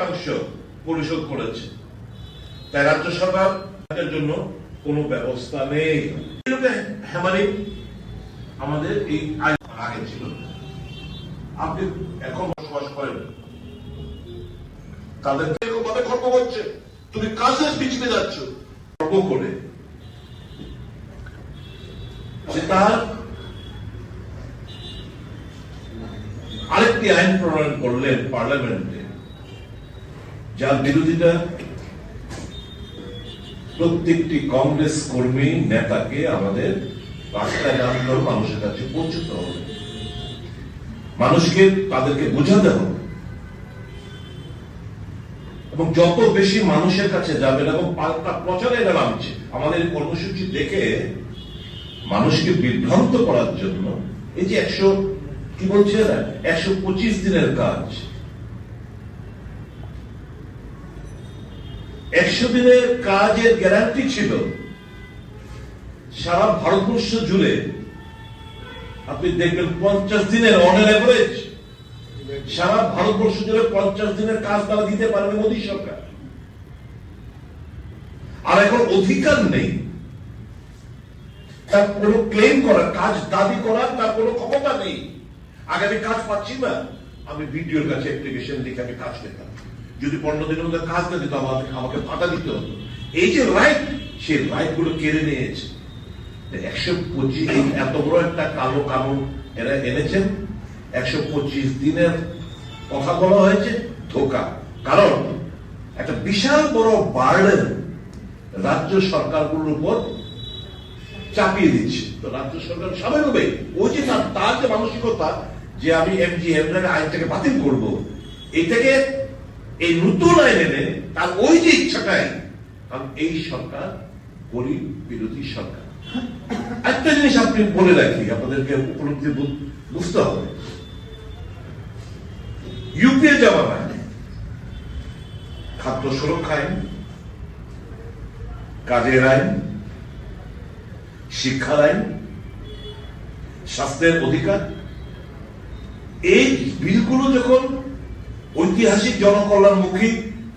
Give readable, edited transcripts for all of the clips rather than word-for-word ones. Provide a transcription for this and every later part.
শতাংশ পরিশোধ করেছে, তাই রাজ্য সরকারের জন্য কোনো ব্যবস্থা নেই। হ্যামারিং আমাদের এই আগে ছিল। আপনি এখন বসবাস করেন, তাদের ভাবে খর্ব করছে, তুমি কাজের পিছনে যাচ্ছ খর্ব করে, যে তার আরেকটি আইন প্রণয়ন করলেন পার্লামেন্টে, যার বিরোধিতা প্রত্যেকটি কংগ্রেস কর্মী নেতাকে আমাদের রাস্তায় নামলেও মানুষের কাছে পৌঁছতে হবে, মানুষকে তাদেরকে বোঝাতে হবে, এবং যত বেশি মানুষের কাছে যাবেন এবং পাল্টা প্রচারে এরা নামছে আমাদের কর্মসূচি দেখে মানুষকে বিভ্রান্ত করার জন্য। এই যে 125 দিনের কাজ, 100 দিনের কাজের গ্যারান্টি ছিল সারা ভারতবর্ষ জুড়ে। আপনি দেখবেন 50 দিনের অন এভারেজ সারা ভারতবর্ষ জুড়ে 50 দিনের কাজ তারা দিতে পারবে মোদী সরকার। আর এখন অধিকার নেই তার কোনো ক্লেম করার, কাজ দাবি করার তার কোনো ক্ষমতা নেই। আগে আমি কাজ পাচ্ছি না, আমি ভিডিওর কাছে অ্যাপ্লিকেশন লিখে আমি কাজ পেতাম, যদি 15 দিনের মধ্যে কাজ না দিত আমাকে ভাতা দিতে হতো। এই যে রাইট, সেই রাইট গুলো কেড়ে নিয়েছে। 125 এত বড় একটা কালো কানুন এরা এনেছেন, 125 দিনের কথা বলা হয়েছে ধোকা। কারণ একটা বিশাল বড় বার্ডেন রাজ্য সরকারগুলোর উপর চাপিয়ে দিচ্ছে। তো রাজ্য সরকার স্বাভাবিকভাবেই ওই যে তার যে মানসিকতা যে আমি আইনটাকে বাতিল করবো, এটাকে এই নতুন আইন এনে তার ওই যে ইচ্ছাটাই, কারণ এই সরকার গরিব বিরোধী সরকার। একটা জিনিস আপনি বলে রাখি, আপনাদেরকে উপলব্ধি বুঝতে হবে, ইউপিএ জামানায় খাদ্য সুরক্ষা আইন, কাজের আইন, শিক্ষার আইন, স্বাস্থ্যের অধিকার, এই বিলগুলো যখন ঐতিহাসিক জনকল্যাণমুখী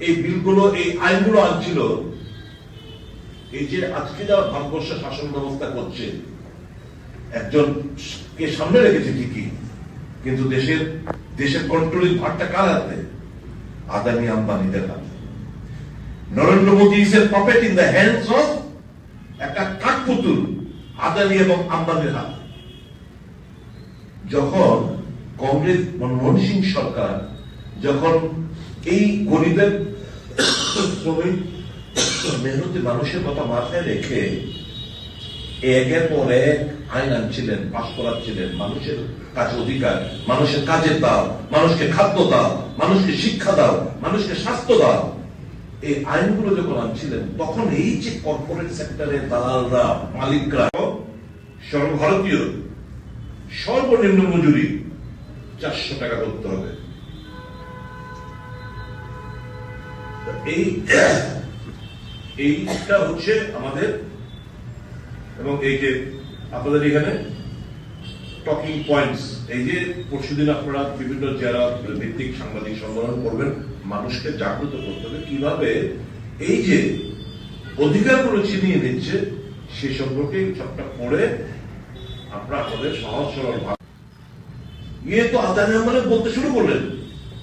এই বিলগুলো, এই আইনগুলো আনছিল, এই যে আজকে যারা ভারতবর্ষ শাসন ব্যবস্থা করছে একজনকে সামনে রেখেছে ঠিকই, কিন্তু দেশের কন্ট্রোলিং ভারটা কার হাতে? আদানি আম্বানিদের হাতে। Narendra Modi is a puppet in the hands of একটা কাঠপুতুল আদানি এবং আম্বানির হাতে। যখন কংগ্রেস মনমোহন সিং সরকার যখন এই গরিবের শ্রমিক মেহনতি মানুষের কথা মাথায় রেখে একের পর এক আইন আনছিলেন, পাশ করাচ্ছিলেন, মানুষের কাছে অধিকার, মানুষের কাজের দাও, মানুষকে খাদ্য দাও, মানুষকে শিক্ষা দাও, মানুষকে স্বাস্থ্য দাও, এই আইনগুলো যখন আনছিলেন, তখন এই যে কর্পোরেট সেক্টরের দালালরা, মালিকরা, সর্বভারতীয় সর্বনিম্ন মজুরি 400 টাকা করতে হবে। এইটা হচ্ছে আমাদের, এবং এই যে আপনাদের এখানে টকিং পয়েন্টস, এই যে পরশুদিন আপনারা বিভিন্ন জেলা ভিত্তিক সাংবাদিক সম্মেলন করবেন, মানুষকে জাগ্রত করতে হবে কিভাবে এই যে অধিকারগুলো ছিনিয়ে নিচ্ছে সে সম্পর্কে সবটা পড়ে আপনারা আপনাদের সহজ সরল ভাবে। ये तो आदानी अंबानी बोलते शुरू कर रहे,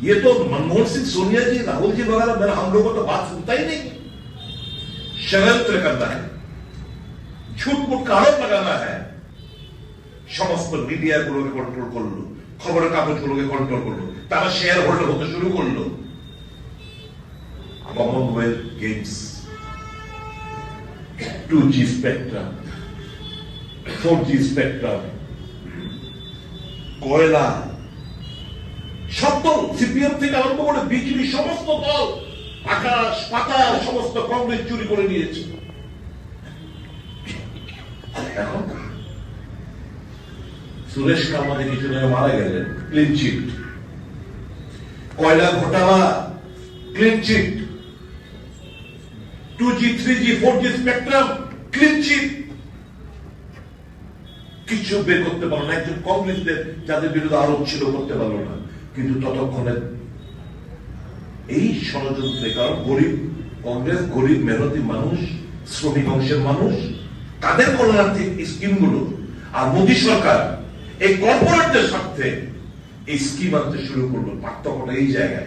ये तो मनमोहन सिंह, सोनिया जी, राहुल जी वगैरह, मेरा हम लोगों को तो बात सुनता ही नहीं। षड्यंत्र करना है, झूठ मूठ का आरोप लगाना है, समस्त मीडिया गुलोके कंट्रोल करलो, खबर कागज गुलोके कंट्रोल करलो, तारा शेयर होल्डर होते शुरू करलो। Commonwealth games, 2G spectrum, 4G spectrum, কয়লা, সব দল, সিপিএম থেকে আরম্ভ করে বিজেপি সমস্ত দল আকাশ পাতাল সমস্ত কংগ্রেস চুরি করে নিয়েছে। এখন সুরেশ কামাদি কিছু মারা গেলেন, ক্লিন চিট। কয়লা ঘোটালা, clean chit. 2G, 3G, 4G spectrum, clean chit. কিছু বের করতে পারলো না, একজন কংগ্রেসদের যাদের বিরুদ্ধে আরোপ ছিল করতে পারলো না। কিন্তু ততক্ষণে এই ষড়যন্ত্রে, কারণ গরিব কংগ্রেস, গরিব মেহনতি মানুষ, শ্রমিক অংশের মানুষ, তাদের কল্যাণার্থী স্কিমগুলো, আর মোদী সরকার এই কর্পোরেটদের স্বার্থে এই স্কিম আনতে শুরু করলো। পার্থক্যটা এই জায়গায়।